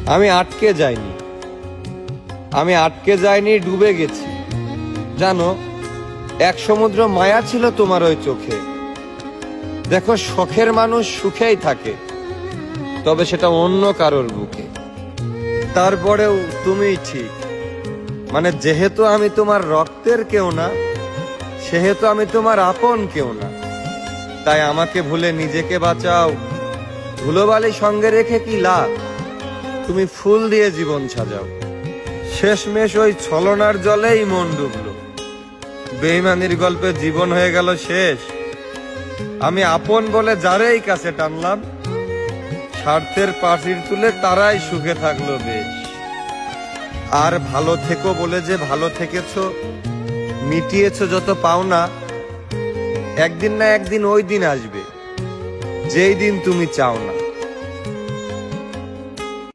আমি আটকে যাইনি, আমি আটকে যাইনি, ডুবে গেছি। জানো, এক সমুদ্র মায়া ছিল তোমার ওই চোখে। দেখো, শখের মানুষ সুখেই থাকে, তবে সেটা অন্য কারোর বুকে। তারপরেও তুমিই ঠিক, মানে যেহেতু আমি তোমার রক্তের কেউ না, সেহেতু আমি তোমার আপন কেউ না। তাই আমাকে ভুলে নিজেকে বাঁচাও। ধুলোবালি সঙ্গে রেখে কি লাভ? তুমি ফুল দিয়ে জীবন সাজাও। শেষমেশ ওই ছলনার জলেই মন ডুবলো। বেইমানির গল্পে জীবন হয়ে গেল শেষ। আমি আপন বলে যারেই কাছে টানলাম, স্বার্থের পাশির তুলে তারাই সুখে থাকলো বেশ। আর ভালো থেকো বলে যে ভালো থেকেছো, মিটিয়েছো যত পাওনা, একদিন না একদিন ওই দিন আসবে যেই দিন তুমি চাও না।